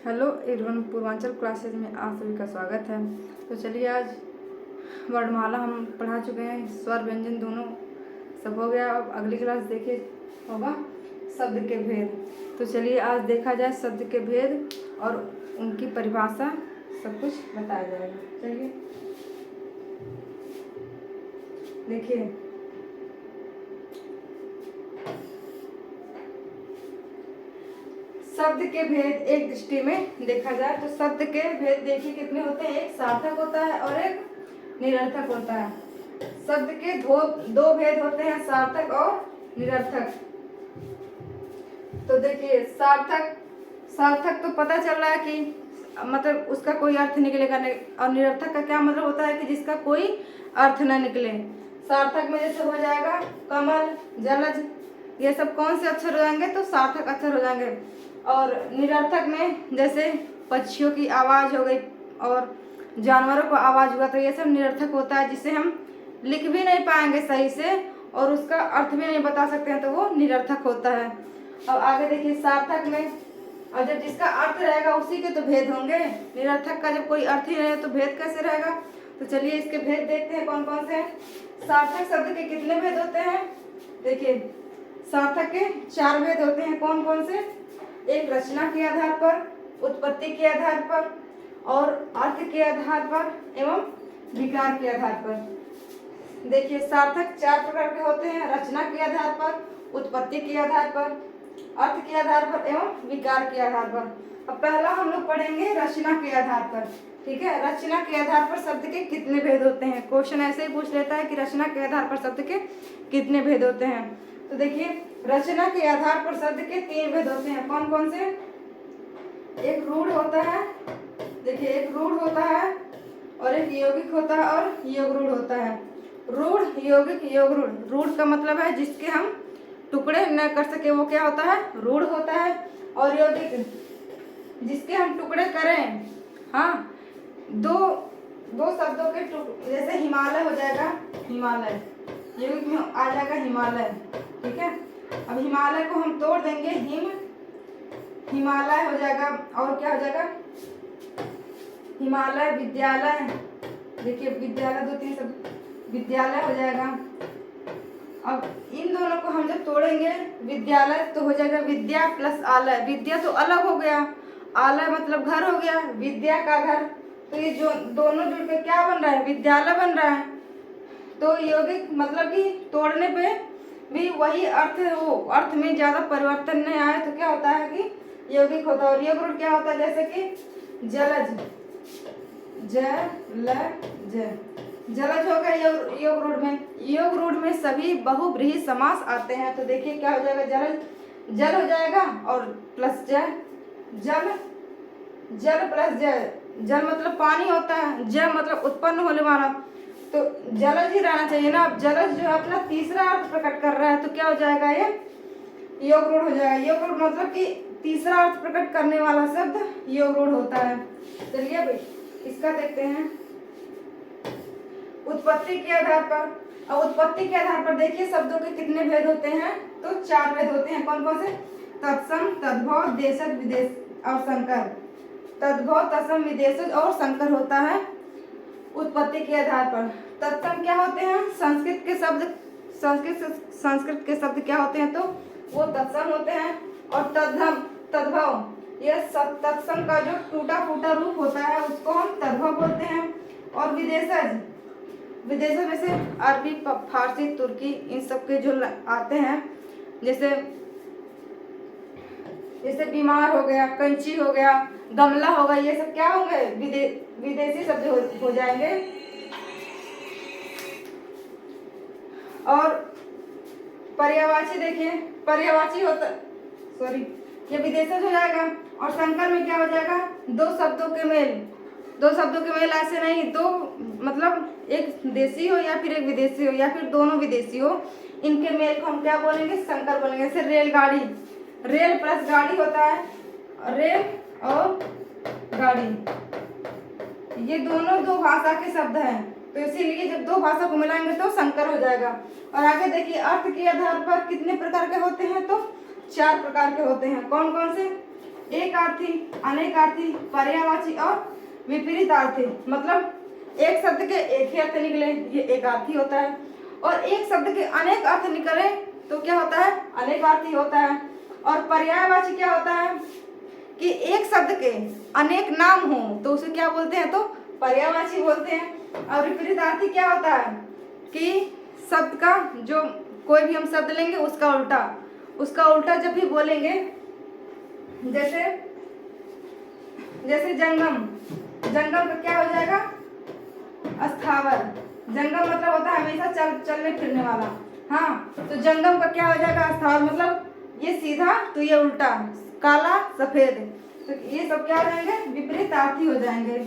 Hello everyone, Purvanchal classes में आप सभी का स्वागत है। तो चलिए, आज वर्णमाला हम पढ़ा चुके हैं, स्वर व्यंजन दोनों सब हो गया। अब अगली क्लास देखिए होगा शब्द के भेद। तो चलिए आज देखा जाए शब्द के भेद और उनकी परिभाषा, सब कुछ बताया जाएगा। चलिए देखिए, शब्द के भेद एक दृष्टि में देखा जाए तो शब्द के भेद देखिए कितने होते हैं। एक सार्थक होता है और एक निरर्थक होता है। शब्द के दो भेद होते हैं, सार्थक और निरर्थक। तो देखिए, सार्थक तो पता चल रहा है कि मतलब उसका कोई अर्थ निकलेगा नहीं, और निरर्थक का क्या मतलब होता है कि जिसका कोई अर्थ न निकले। सार्थक में जैसे हो जाएगा कमल, जलज, ये सब कौन से अक्षर हो जाएंगे? तो सार्थक अक्षर हो जाएंगे। और निरर्थक में जैसे पक्षियों की आवाज़ हो गई और जानवरों को आवाज़ हुआ, तो ये सब निरर्थक होता है, जिसे हम लिख भी नहीं पाएंगे सही से और उसका अर्थ भी नहीं बता सकते हैं, तो वो निरर्थक होता है। अब आगे देखिए, सार्थक में और जब जिसका अर्थ रहेगा उसी के तो भेद होंगे। निरर्थक का जब कोई अर्थ ही नहीं है तो भेद कैसे रहेगा? तो चलिए इसके भेद देखते हैं कौन कौन से हैं। सार्थक शब्द के कितने भेद होते हैं? देखिए, सार्थक के 4 भेद होते हैं। कौन कौन से? एक रचना के आधार पर, उत्पत्ति के आधार पर और अर्थ के आधार पर एवं विकार के आधार पर। देखिए, सार्थक 4 प्रकार के होते हैं। रचना के आधार पर, उत्पत्ति के आधार पर, अर्थ के आधार पर एवं विकार के आधार पर। अब पहला हम लोग पढ़ेंगे रचना के आधार पर। ठीक है, रचना के आधार पर शब्द के कितने भेद होते हैं। क्वेश्चन ऐसे ही पूछ लेता है कि रचना के आधार पर शब्द के कितने भेद होते हैं। तो देखिए, रचना के आधार पर शब्द के 3 भेद होते हैं। कौन कौन से? एक रूढ़ होता है। देखिए, एक रूढ़ होता है और एक यौगिक होता है और योग रूढ़ होता है। रूढ़, यौगिक, योग रूढ़। रूढ़ का मतलब है जिसके हम टुकड़े न कर सके, वो क्या होता है? रूढ़ होता है। और यौगिक जिसके हम टुकड़े करें। हाँ, दो शब्दों के जैसे हिमालय हो जाएगा, हिमालय, यौगिक में आ जाएगा हिमालय। ठीक है, अब हिमालय को हम तोड़ देंगे, हिमालय हो जाएगा। और क्या हो जाएगा? हिमालय, विद्यालय। देखिए, विद्यालय 2-3 शब्द, विद्यालय हो जाएगा। अब इन दोनों को हम जब तोड़ेंगे, विद्यालय तो हो जाएगा विद्या प्लस आलय। विद्या तो अलग हो गया, आलय मतलब घर हो गया, विद्या का घर। तो ये जो दोनों जुड़ के क्या बन रहा है? विद्यालय बन रहा है। तो यौगिक मतलब कि तोड़ने पे भी वही अर्थ है, वो अर्थ में ज़्यादा परिवर्तन नहीं आया तो क्या होता है कि यौगिक होता है। और योग रूढ़ क्या होता है? जैसे कि जलज, जलज हो गया योग रूढ़ में। योग रूढ़ में सभी बहुब्रीहि समास आते हैं। तो देखिए क्या हो जाएगा? जलज, जल हो जाएगा और प्लस जय, जल प्लस जय। जल मतलब पानी होता है, जय मतलब उत्पन्न होने वाला, तो जलज ही रहना चाहिए ना। अब जलज जो अपना तीसरा अर्थ प्रकट कर रहा है, तो क्या हो जाएगा? ये योग रूढ़ हो जाएगा। योग रूढ़ मतलब कि तीसरा अर्थ प्रकट करने वाला शब्द योग रूढ़ होता है। चलिए भाई इसका देखते हैं उत्पत्ति के आधार पर। अब उत्पत्ति के आधार पर देखिए शब्दों के कितने भेद होते हैं? तो 4 भेद होते हैं। कौन कौन से? तत्सम, तद्भव, देशज, विदेश और संकर। तद्भव, तत्सम, विदेशज और संकर होता है उत्पत्ति के आधार पर। तत्सम क्या होते हैं? संस्कृत के शब्द क्या होते हैं? तो वो तत्सम होते हैं। और तद्भव, यह तत्सम का जो टूटा फूटा रूप होता है उसको हम तद्भव बोलते हैं। और विदेशज में से अरबी, फारसी, तुर्की, इन सब के जो आते हैं, जैसे बीमार हो गया, कंची हो गया, गमला हो गया, ये सब क्या होंगे? विदेशी शब्द हो जाएंगे। और पर्यायवाची, देखिए पर्यायवाची होता, सॉरी, ये विदेशज हो जाएगा। और संकर में क्या हो जाएगा? 2 शब्दों के मेल ऐसे नहीं, 2 मतलब एक देशी हो या फिर एक विदेशी हो या फिर दोनों विदेशी हो, इनके मेल को हम क्या बोलेंगे? संकर बोलेंगे। जैसे रेलगाड़ी, रेल प्लस गाड़ी होता है, रेल और गाड़ी, ये दोनों 2 भाषा के शब्द हैं। तो इसीलिए जब दो भाषा को मिलाएंगे तो संकर हो जाएगा। और आगे देखिए, अर्थ के आधार पर कितने प्रकार के होते हैं, तो 4 प्रकार के होते हैं। कौन कौन से? एकार्थी, अनेकार्थी, पर्यायवाची और विपरीतार्थी। मतलब एक शब्द के एक ही अर्थ निकले, ये एकार्थी होता है, और एक शब्द के अनेक अर्थ निकले तो क्या होता है? अनेकार्थी होता है। और पर्यायवाची क्या होता है कि एक शब्द के अनेक नाम हो तो उसे क्या बोलते हैं? तो पर्यायवाची बोलते हैं। और विपरीतार्थी क्या होता है कि शब्द का जो कोई भी हम शब्द लेंगे उसका उल्टा जब भी बोलेंगे, जैसे जंगम का क्या हो जाएगा? अस्थावर। जंगम मतलब होता है हमेशा चलने फिरने वाला। हाँ, तो जंगम का क्या हो जाएगा? अस्थावर। मतलब ये सीधा तो ये उल्टा, काला सफेद, तो ये सब क्या हो जाएंगे? विपरीतार्थी हो जाएंगे।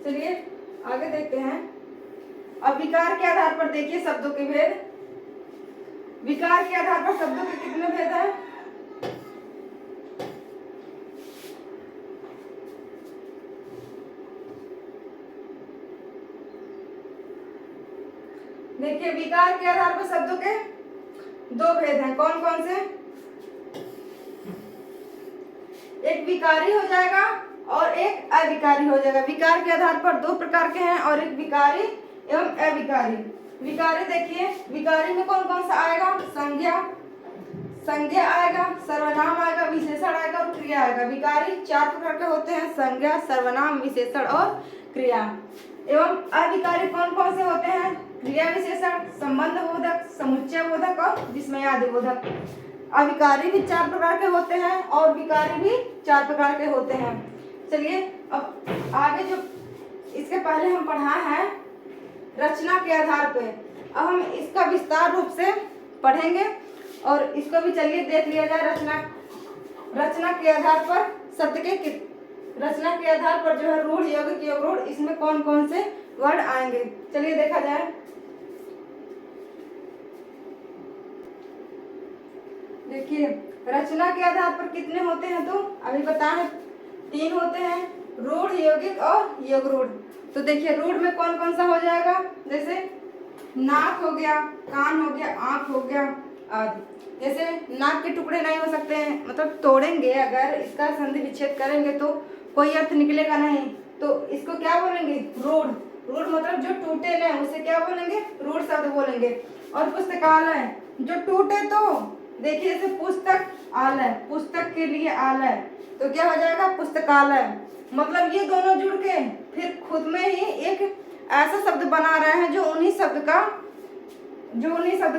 चलिए आगे देखते हैं। अब विकार के आधार पर देखिए शब्दों के भेद। विकार के आधार पर शब्दों के कितने भेद हैं? देखिए, विकार के आधार पर शब्दों के 2 भेद हैं। कौन कौन से? एक विकारी हो जाएगा और एक अविकारी हो जाएगा। विकार के आधार पर 2 प्रकार के हैं, और एक विकारी एवं अविकारी। विकारी देखिए, विकारी में कौन कौन सा आएगा? संज्ञा आएगा, सर्वनाम आएगा, विशेषण आएगा और क्रिया आएगा। विकारी 4 प्रकार के होते हैं: संज्ञा, सर्वनाम, विशेषण और क्रिया। एवं अविकारी कौन कौन से होते हैं? क्रिया विशेषण, संबंध बोधक, समुच्चय बोधक और विस्मयादि बोधक। अविकारी भी 4 प्रकार के होते हैं और विकारी भी 4 प्रकार के होते हैं। चलिए अब आगे जो इसके पहले हम पढ़ा है रचना के आधार पे, अब हम इसका विस्तार रूप से पढ़ेंगे और इसको भी चलिए देख लिया जाए। रचना के आधार पर शब्द के रचना के आधार पर जो है रूढ़, यौगिक, योग रूढ़, इसमें कौन कौन से वर्ड आएंगे, चलिए देखा जाए। देखिए, रचना के आधार पर कितने होते हैं? तो अभी बताए 3 होते हैं: रूढ़, यौगिक और योग रूढ़। तो देखिए, रूढ़ में कौन कौन सा हो जाएगा? जैसे नाक हो गया, कान हो गया, आंख हो गया आदि। जैसे नाक के टुकड़े नहीं हो सकते हैं, मतलब तोड़ेंगे अगर, इसका संधि विच्छेद करेंगे तो कोई अर्थ निकलेगा नहीं, तो इसको क्या बोलेंगे? रूढ़। रूढ़ मतलब जो टूटे न उसे क्या बोलेंगे? रूढ़ शब्द बोलेंगे। और पुस्तकालय, जो टूटे तो देखिए, जैसे पुस्तक आलय, पुस्तक के लिए आलय, तो क्या हो जाएगा? पुस्तकालय। मतलब ये दोनों जुड़ के फिर खुद में ही एक ऐसा शब्द बना रहे हैं जो उन्हीं शब्द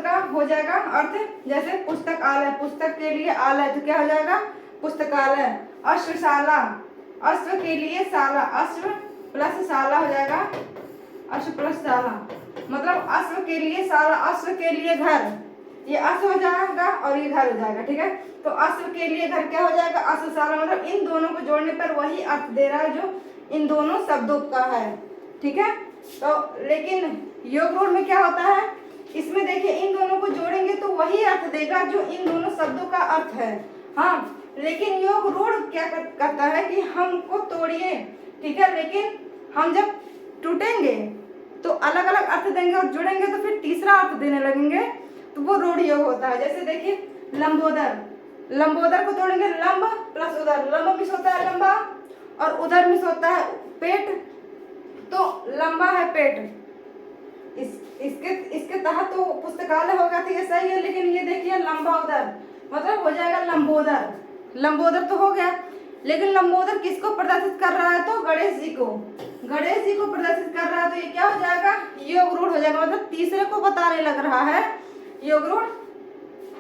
का हो जाएगा अर्थ। जैसे पुस्तक आलय, पुस्तक के लिए आलय, तो क्या हो जाएगा? पुस्तकालय। अश्वशाला, अश्व के लिए शाला, अश्व प्लस शाला हो जाएगा अश्व प्लस शाला। मतलब अश्व के लिए शाला, अश्व के लिए घर, ये अश्व हो जाएगा और ये घर हो जाएगा। ठीक है, तो अश्व के लिए घर क्या हो जाएगा? अश्वशाला। मतलब इन दोनों को जोड़ने पर वही अर्थ दे रहा है जो इन दोनों शब्दों का है। ठीक है, तो लेकिन योग रूढ़ में क्या होता है? इसमें देखिए, इन दोनों को जोड़ेंगे तो वही अर्थ देगा जो इन दोनों शब्दों का अर्थ है। हाँ, लेकिन योग रूढ़ क्या करता है कि हमको तोड़िए, ठीक है, लेकिन हम जब टूटेंगे तो अलग अलग अर्थ देंगे और जुड़ेंगे तो फिर तीसरा अर्थ देने लगेंगे, तो वो रूढ़ योग होता है। जैसे देखिए, लंबोदर को तोड़ेंगे, लंब प्लस उदर, लंब मिस होता है लंबा और उधर मिस होता है पेट, तो लंबा है पेट। इसके तहत तो पुस्तकालय होगा, तो ये सही है, लेकिन ये देखिए लंबा उदर, मतलब हो जाएगा लंबोदर। लंबोदर तो हो गया, लेकिन लंबोदर किसको प्रदर्शित कर रहा है? तो गणेश जी को प्रदर्शित कर रहा है, तो ये क्या हो जाएगा? योग रूढ़ हो जाएगा। मतलब तीसरे को बताने लग रहा है योग रूढ़।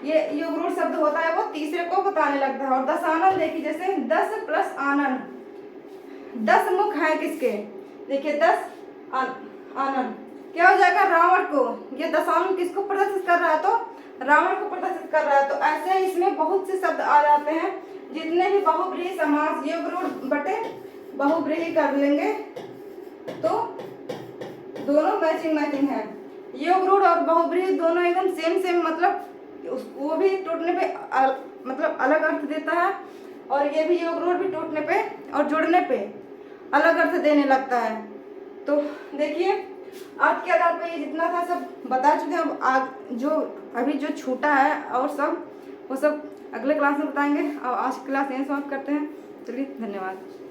ये योग रूढ़ शब्द होता है वो तीसरे को बताने लगता है। और दशानन देखिए, जैसे 10 प्लस आनन, 10 मुख है किसके? देखिए 10 आनन, क्या हो जाएगा? रावण को। ये दशानन किसको प्रदर्शित कर रहा है? तो रावण को प्रदर्शित कर रहा है। तो ऐसे इसमें बहुत से शब्द आ जाते हैं, जितने भी बहुब्रीहि समास योग रूढ़ बटे बहुब्रीहि कर लेंगे तो दोनों मैचिंग है। योग रूढ़ और बहुब्रीहि दोनों एकदम सेम, मतलब वो भी टूटने पे मतलब अलग अर्थ देता है और ये भी योग रूल भी टूटने पे और जुड़ने पे अलग अर्थ देने लगता है। तो देखिए आज के आधार पर ये जितना था सब बता चुके हैं। अब आग जो अभी जो छूटा है और सब वो सब अगले क्लास में बताएंगे। और आज की क्लास यहीं समाप्त करते हैं। चलिए धन्यवाद।